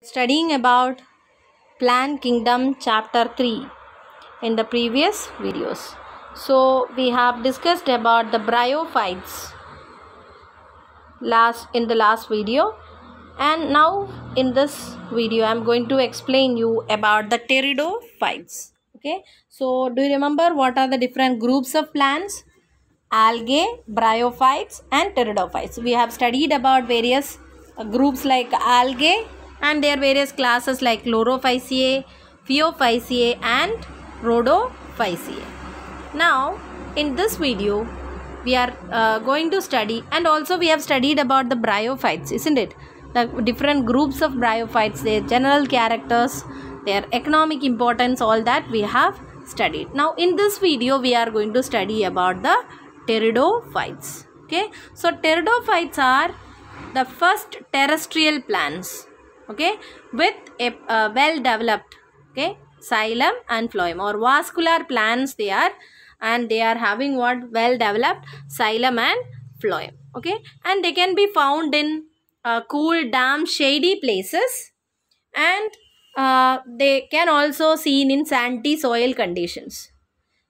Studying about Plant Kingdom chapter 3 in the previous videos. So we have discussed about the bryophytes in the last video, and now in this video I am going to explain you about the pteridophytes. Okay, so do you remember what are the different groups of plants? Algae, bryophytes and pteridophytes. We have studied about various groups like algae and their various classes like Chlorophyceae, Phaeophyceae and Rhodophyceae. Now in this video we are going to study, and also we have studied about the bryophytes, isn't it? The different groups of bryophytes, their general characters, their economic importance, all that we have studied. Now in this video we are going to study about the pteridophytes. Okay, so pteridophytes are the first terrestrial plants, okay, with a well developed, okay, xylem and phloem, or vascular plants they are, and they are having what? Well developed xylem and phloem. Okay, and they can be found in cool, damp, shady places, and they can also seen in sandy soil conditions.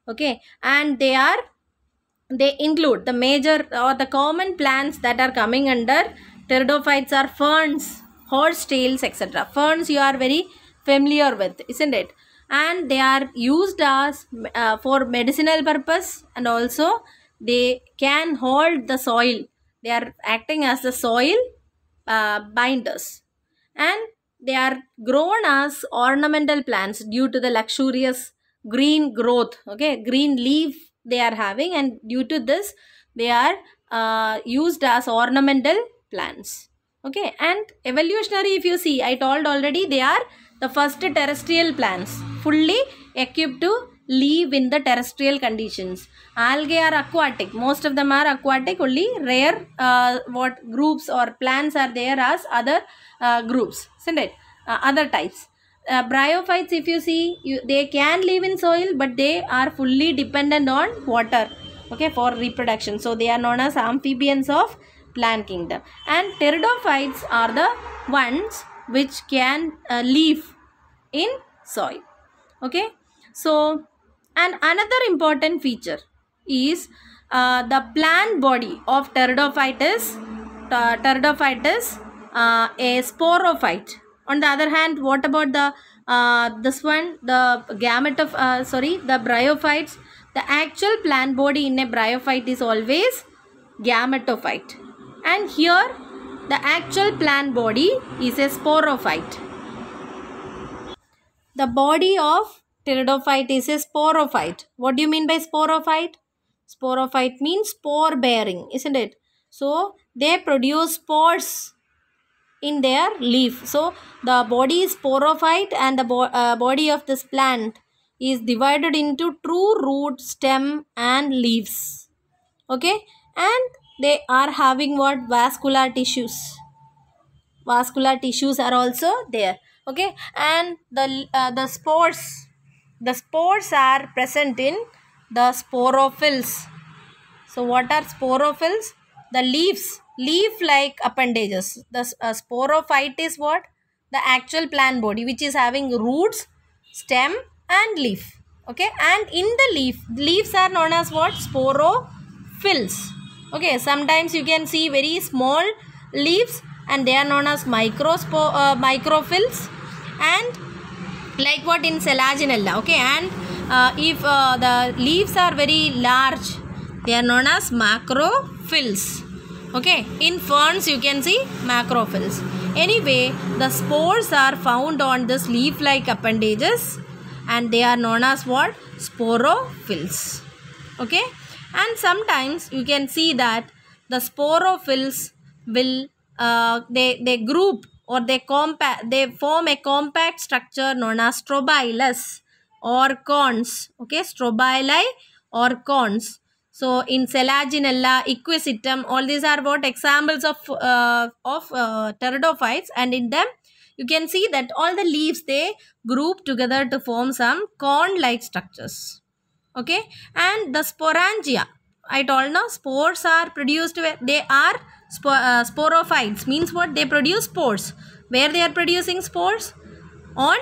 Okay, and they include the major or the common plants that are coming under pteridophytes are ferns, horsetails, etc. Ferns you are very familiar with, isn't it? And they are used as for medicinal purpose, and also they can hold the soil. They are acting as the soil binders, and they are grown as ornamental plants due to the luxurious green growth, okay, green leaf they are having, and due to this they are used as ornamental plants. Okay, and evolutionary, if you see, I told already, they are the first terrestrial plants fully equipped to live in the terrestrial conditions. Algae are aquatic, most of them are aquatic, only rare what groups or plants are there as other groups, isn't it? Other types. Bryophytes, if you see, they can live in soil, but they are fully dependent on water, okay, for reproduction. So they are known as amphibians of plant kingdom. And pteridophytes are the ones which can live in soil. Okay, so and another important feature is the plant body of pteridophyte is a sporophyte. On the other hand, what about the this one, the gamete of the bryophytes? The actual plant body in a bryophyte is always gametophyte, and here the actual plant body is a sporophyte. The body of pteridophyte is a sporophyte. What do you mean by sporophyte? Sporophyte means spore bearing, isn't it? So they produce spores in their leaf. So the body is sporophyte, and the body of this plant is divided into true root, stem and leaves. Okay, and they are having what? Vascular tissues. Vascular tissues are also there. Okay, and the spores are present in the sporophylls. So what are sporophylls? The leaf-like appendages. The sporophyte is what? The actual plant body, which is having roots, stem and leaf. Okay, and in the leaves are known as what? Sporophylls. Okay, sometimes you can see very small leaves, and they are known as microphylls, and like what in Selaginella. Okay, and if the leaves are very large, they are known as macrophylls. Okay, in ferns you can see macrophylls. Anyway, the spores are found on this leaf-like appendages, and they are known as what? Sporophylls. Okay, and sometimes you can see that the sporophylls will they group, or they form a compact structure known as strobilus or cones. Okay, strobili or cones. So in Selaginella, Equisetum, all these are what? Examples of pteridophytes, and in them you can see that all the leaves they group together to form some cone-like structures. Okay, and the sporangia, I told now, spores are produced, they are sporophytes, means what? They produce spores. Where they are producing spores? On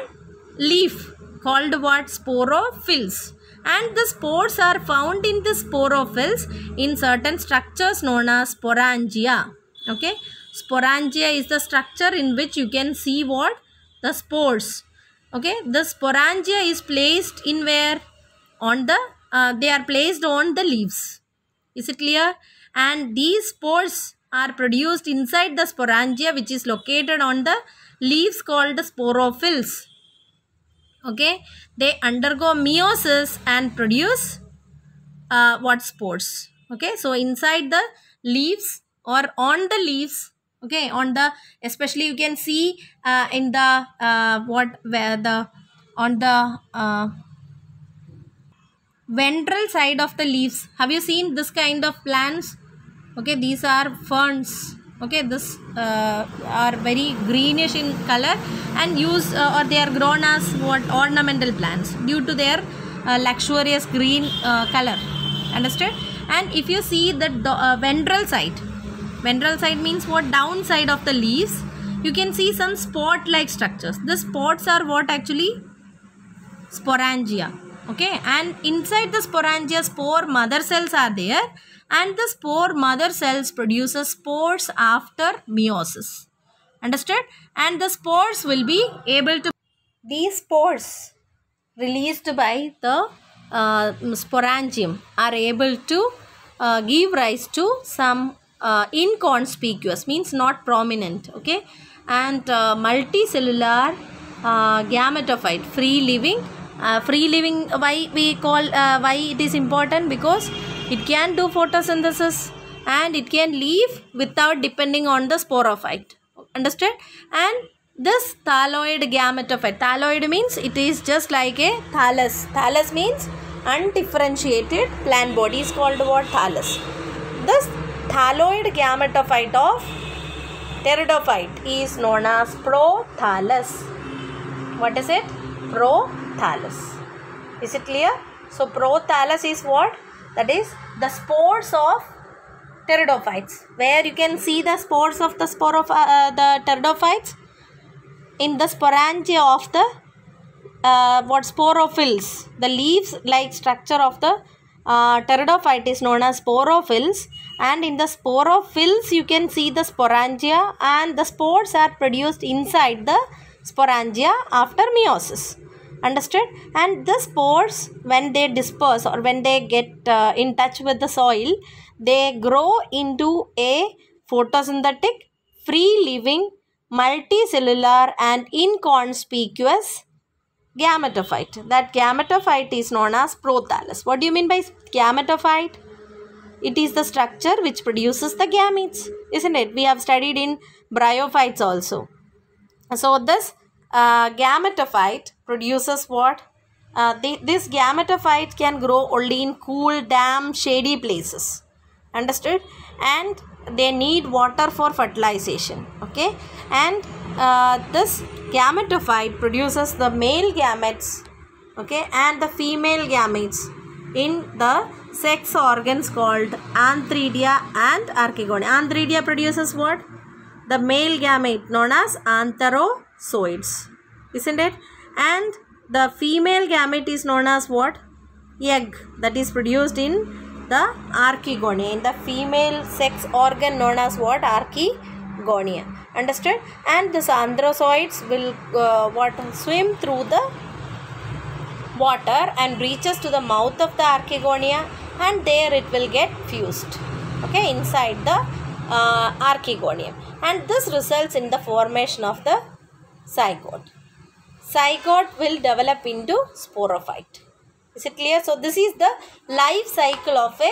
leaf, called what? Sporophylls. And the spores are found in the sporophylls in certain structures known as sporangia. Okay, sporangia is the structure in which you can see what? The spores. Okay, the sporangia is placed in where? On the they are placed on the leaves. Is it clear? And these spores are produced inside the sporangia, which is located on the leaves, called the sporophylls. Okay, they undergo meiosis and produce what? Spores. Okay, so inside the leaves or on the leaves, okay, on the, especially you can see in the on the ventral side of the leaves. Have you seen this kind of plants? Okay, these are ferns. Okay, this are very greenish in color and use or they are grown as what? Ornamental plants due to their luxurious green color. Understood? And if you see the ventral side means what? Downside of the leaves, you can see some spot like structures. The spots are what? Actually sporangia. Okay, and inside the sporangia, spore mother cells are there, and the spore mother cells produces spores after meiosis. Understood? And the spores will be able to, these spores released by the sporangium are able to give rise to some inconspicuous, means not prominent, okay, and multicellular gametophyte, free living. Why we call why it is important? Because it can do photosynthesis and it can live without depending on the sporophyte. Understood? And this thalloid gametophyte, thalloid means it is just like a thallus. Thallus means undifferentiated plant body is called what? Thallus. This thalloid gametophyte of pteridophyte is known as prothallus. What is it? Prothallus. Is it clear? So prothallus is what? That is the spores of pteridophytes. Where you can see the spores of the the pteridophytes in the sporangia of the what? Sporophylls. The leaves like structure of the pteridophyte is known as sporophylls, and in the sporophylls you can see the sporangia, and the spores are produced inside the sporangia after meiosis. Understood? And the spores, when they disperse or when they get in touch with the soil, they grow into a photosynthetic, free living, multicellular and inconspicuous gametophyte. That gametophyte is known as prothallus. What do you mean by gametophyte? It is the structure which produces the gametes, isn't it? We have studied in bryophytes also. So this gametophyte produces what? This gametophyte can grow only in cool, damp, shady places. Understood? And they need water for fertilization. Okay? And this gametophyte produces the male gametes, okay, and the female gametes in the sex organs called antheridia and archegonia. Antheridia produces what? The male gamete known as antherozoids, isn't it? And the female gamete is known as what? Egg, that is produced in the archegonia, in the female sex organ known as what? Archegonia. Understood? And this antherozoids will swim through the water and reaches to the mouth of the archegonia, and there it will get fused, okay, inside the archegonium, and this results in the formation of the zygote. Zygote will develop into sporophyte. Is it clear? So this is the life cycle of a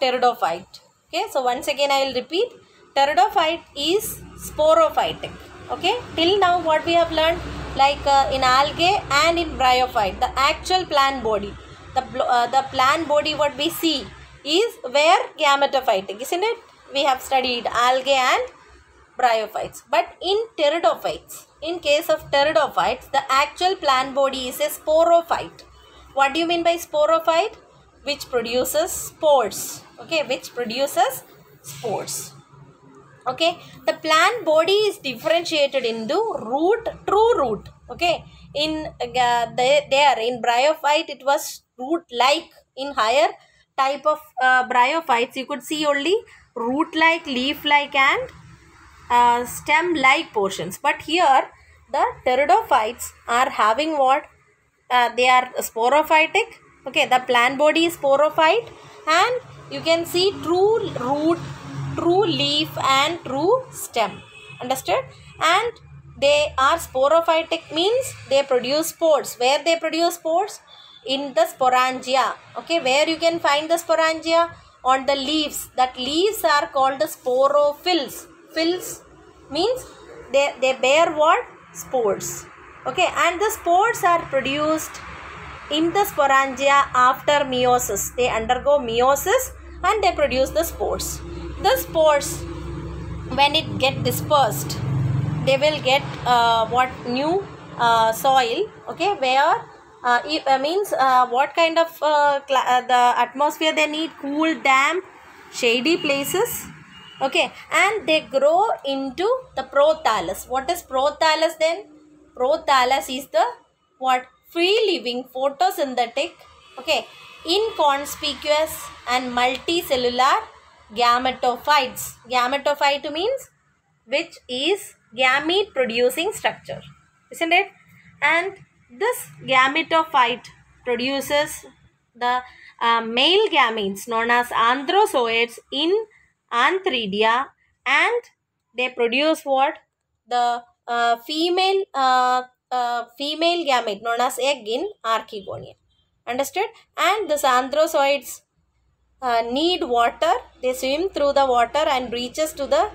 pteridophyte. Okay, so once again I will repeat, pteridophyte is sporophytic. Okay, till now what we have learned, like in algae and in bryophyte, the actual plant body, the plant body what we see is where gametophytic, isn't it? We have studied algae and bryophytes. But in pteridophytes, in case of pteridophytes, the actual plant body is a sporophyte. What do you mean by sporophyte? Which produces spores. Okay, which produces spores. Okay, the plant body is differentiated into root, true root. Okay, in there in bryophyte it was root like. In higher type of bryophytes you could see only root like, leaf like and stem like portions. But here the pteridophytes are having what? They are sporophytic. Okay, the plant body is sporophyte, and you can see true root, true leaf and true stem. Understood? And they are sporophytic means they produce spores. Where they produce spores? In the sporangia. Okay, where you can find the sporangia? On the leaves. That leaves are called the sporophylls. Phylls means they bear what? Spores. Okay, and the spores are produced in the sporangia after meiosis. They undergo meiosis and they produce the spores. The spores, when it get dispersed, they will get what? New soil. Okay, where it means what kind of the atmosphere they need? Cool, damp, shady places. Okay, and they grow into the prothallus. What is prothallus then? Prothallus is the what? Free living photosynthetic, okay, inconspicuous and multicellular gametophytes. Gametophyte means which is gamete producing structure, isn't it? And this gametophyte produces the male gametes known as anthrozoids in Antheridia, and they produce what? The female gamete known as egg in Archegonia. Understood? And these anthrozoids need water. They swim through the water and reaches to the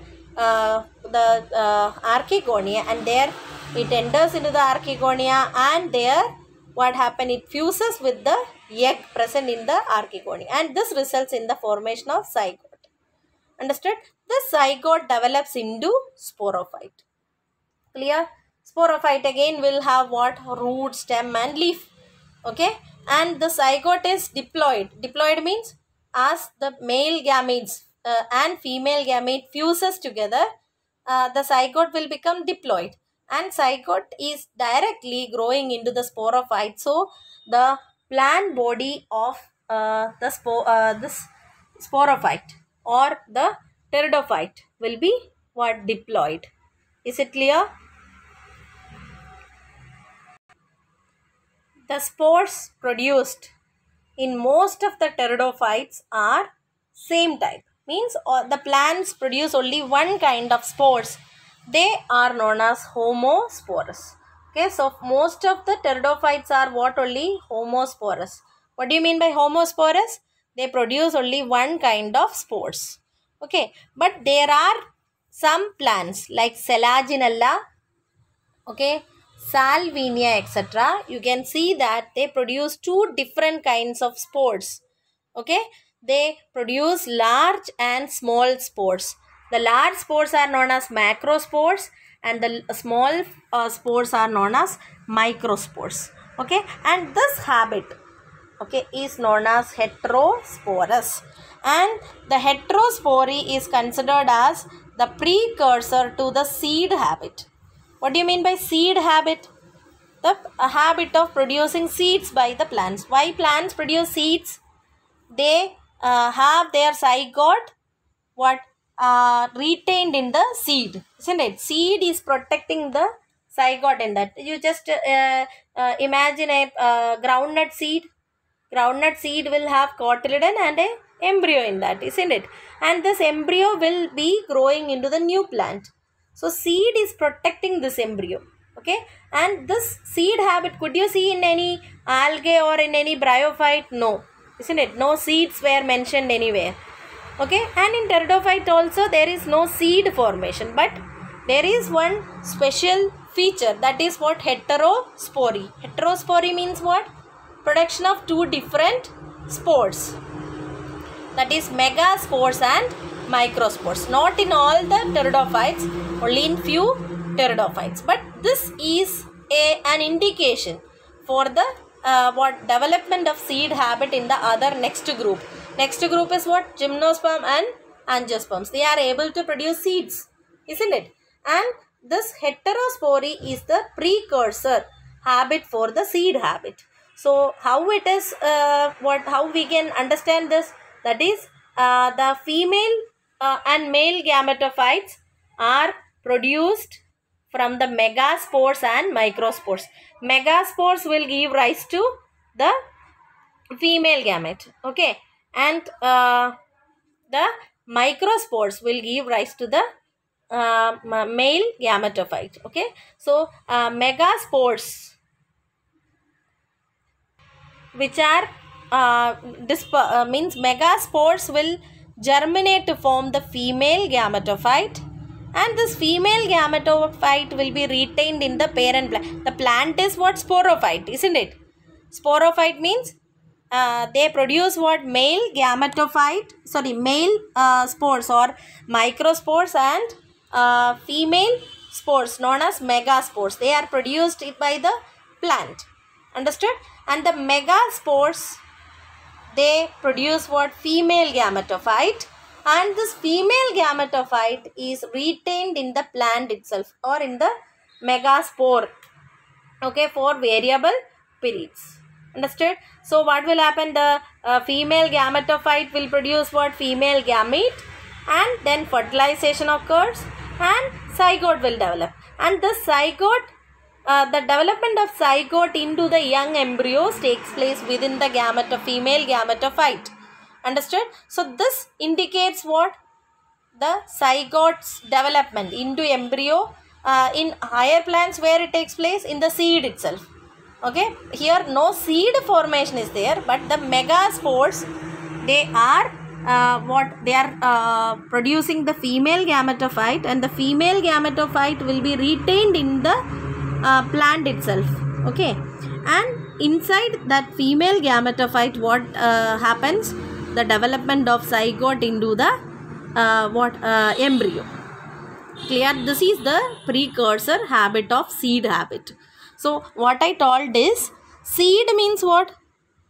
Archegonia, and there it enters into the Archegonia, and there what happen? It fuses with the egg present in the Archegonia, and this results in the formation of zygote. Understood? The zygote develops into sporophyte. Clear? Sporophyte again will have what? Root, stem and leaf. Okay, and the zygote is diploid. Diploid means as the male gametes and female gamete fuses together, the zygote will become diploid, and zygote is directly growing into the sporophyte. So the plant body of this sporophyte or the pteridophyte will be what? Diploid. Is it clear? The spores produced in most of the pteridophytes are same type. Means the plants produce only one kind of spores. They are known as homosporous. Okay, so most of the pteridophytes are what? Only homosporous. What do you mean by homosporous? They produce only one kind of spores. Okay, but there are some plants like Selaginella, okay, Salvinia, etc. You can see that they produce two different kinds of spores. Okay, they produce large and small spores. The large spores are known as macrospores, and the small spores are known as microspores. Okay, and this habit, okay, is known as heterosporous, and the heterospory is considered as the precursor to the seed habit. What do you mean by seed habit? The habit of producing seeds by the plants. Why plants produce seeds? They have their zygote what? Retained in the seed, isn't it? Seed is protecting the zygote in that. You just imagine a groundnut seed. Groundnut seed will have cotyledon and a embryo in that, isn't it? And this embryo will be growing into the new plant. So seed is protecting this embryo. Okay, and this seed habit, could you see in any algae or in any bryophyte? No, isn't it? No seeds were mentioned anywhere. Okay, and in pteridophyte also there is no seed formation, but there is one special feature, that is what? Heterospory. Heterospory means what? Production of two different spores, that is megaspores and microspores. Not in all the pteridophytes, only in few pteridophytes. But this is an indication for the what? Development of seed habit in the other next group. Next group is what? Gymnosperm and angiosperms. They are able to produce seeds, isn't it? And this heterospory is the precursor habit for the seed habit. So how it is, how we can understand this? That is, the female and male gametophytes are produced from the megaspores and microspores. Megaspores will give rise to the female gamete, okay, and the microspores will give rise to the male gametophyte, okay. So megaspores, which are means megaspores will germinate to form the female gametophyte, and this female gametophyte will be retained in the parent plant. The plant is what? Sporophyte, isn't it? Sporophyte means they produce what? Male gametophyte, male spores or microspores, and female spores known as megaspores. They are produced by the plant. Understood? And the megaspores, they produce what? Female gametophyte, and this female gametophyte is retained in the plant itself or in the megaspore, okay, for variable periods. Understood? So what will happen? The female gametophyte will produce what? Female gamete, and then fertilization occurs and zygote will develop, and the zygote, the development of zygote into the young embryos takes place within the female gametophyte. Understood? So this indicates what? The zygote's development into embryo. In higher plants, where it takes place? In the seed itself. Okay, here no seed formation is there, but the megaspores, they are they are producing the female gametophyte, and the female gametophyte will be retained in the plant itself, okay. And inside that female gametophyte, what happens? The development of zygote into the embryo. Clear? This is the precursor habit of seed habit. So what I told is, seed means what?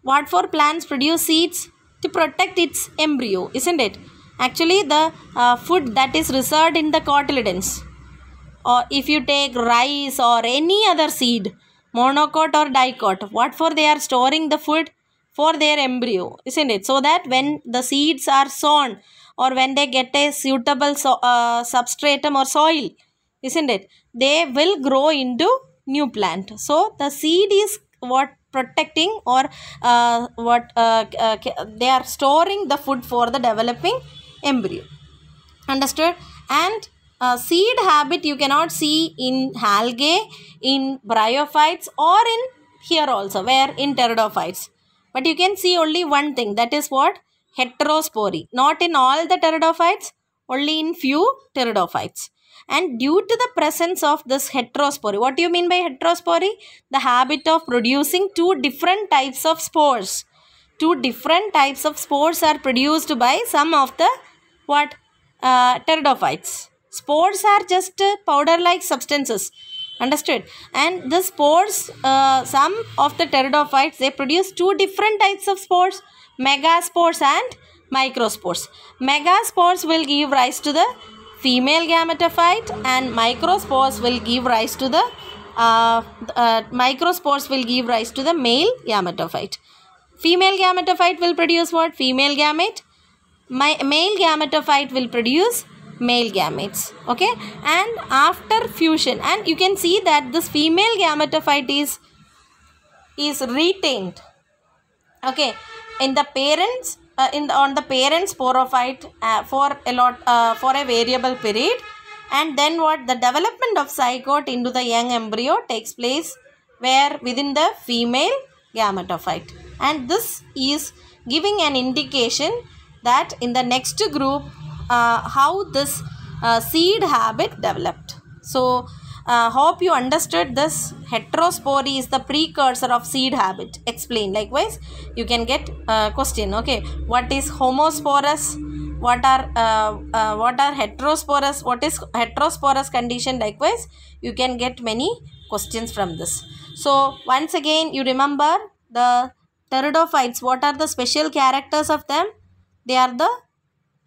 What for plants produce seeds? To protect its embryo, isn't it? Actually, the food that is reserved in the cotyledons, or if you take rice or any other seed, monocot or dicot, what for they are storing the food? For their embryo, isn't it? So that when the seeds are sown, or when they get a suitable substratum or soil, isn't it? They will grow into new plant. So the seed is what? Protecting, or they are storing the food for the developing embryo. Understood? And seed habit you cannot see in algae, in bryophytes, or in here also, where? In pteridophytes. But you can see only one thing, that is what? Heterospory. Not in all the pteridophytes, only in few pteridophytes. And due to the presence of this heterospory, what do you mean by heterospory? The habit of producing two different types of spores. Two different types of spores are produced by some of the what? Pteridophytes. Spores are just powder-like substances. Understood? And the spores, some of the pteridophytes, they produce two different types of spores, megaspores and microspores. Megaspores will give rise to the female gametophyte, and microspores will give rise to the male gametophyte. Female gametophyte will produce what? Female gamete. Male gametophyte will produce male gametes, okay. And after fusion, and you can see that this female gametophyte is retained, okay, in the parents on the parent sporophyte for a variable period, and then what? The development of zygote into the young embryo takes place where? Within the female gametophyte. And this is giving an indication that in the next group how this seed habit developed. So hope you understood this. Heterospory is the precursor of seed habit. Explain. Likewise, you can get a question. Okay, what is homosporous? What are heterosporous? What is heterosporous condition? Likewise, you can get many questions from this. So once again, you remember the pteridophytes. What are the special characters of them? They are the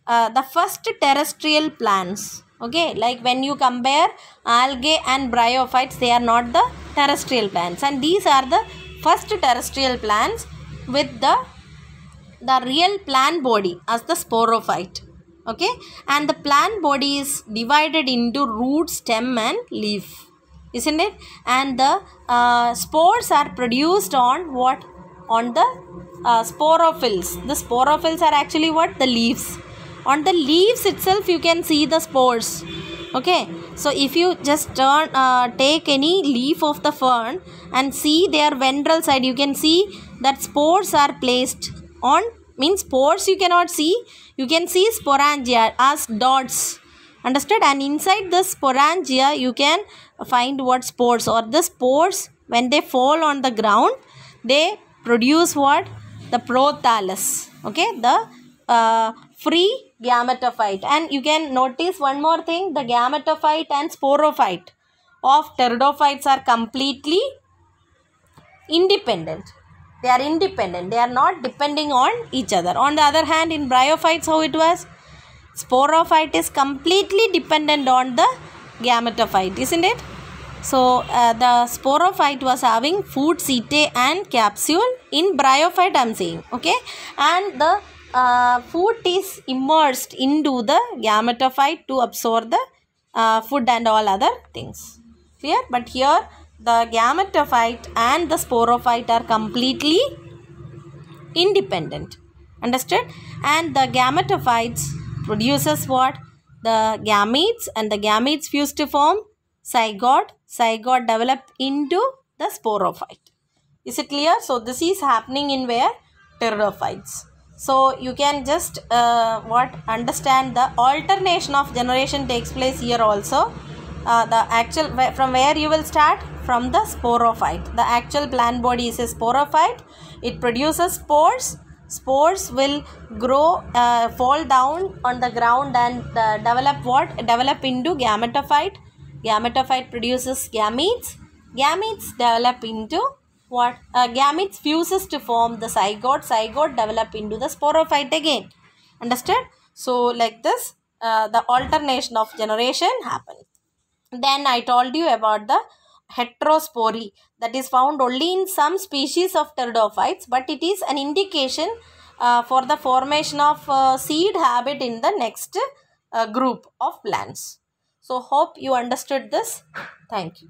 the first terrestrial plants. Okay, like when you compare algae and bryophytes, they are not the terrestrial plants, and these are the first terrestrial plants with the real plant body as the sporophyte. Okay, and the plant body is divided into root, stem and leaf, isn't it? And the spores are produced on what? On the sporophylls. The sporophylls are actually what? The leaves. On the leaves itself you can see the spores. Okay, so if you just take any leaf of the fern and see their ventral side, you can see that spores are placed on, means spores you cannot see, you can see sporangia as dots, understood? And inside the sporangia you can find what? Spores, or the spores when they fall on the ground they produce what? The prothallus. Okay, the free gametophyte. And you can notice one more thing, the gametophyte and sporophyte of pteridophytes are completely independent. They are independent, they are not depending on each other. On the other hand, in bryophytes, how it was? Sporophyte is completely dependent on the gametophyte, isn't it? So the sporophyte was having food, setae and capsule. In bryophyte I am saying, okay, and the food is immersed into the gametophyte to absorb the food and all other things. Clear? But here the gametophyte and the sporophyte are completely independent. Understood? And the gametophytes produces what? The gametes, and the gametes fuse to form zygote. Zygote develop into the sporophyte. Is it clear? So this is happening in where? Pteridophytes. So you can just understand the alternation of generation takes place here also. The actual, from where you will start? From the sporophyte. The actual plant body is a sporophyte. It produces spores. Spores will grow, fall down on the ground and develop what? Develop into gametophyte. Gametophyte produces gametes. Gametes develop into what? Gametes fuses to form the zygote. Zygote develop into the sporophyte again. Understood? So like this, the alternation of generation happens. Then I told you about the heterospory that is found only in some species of pteridophytes, but it is an indication for the formation of seed habit in the next group of plants. So hope you understood this. Thank you.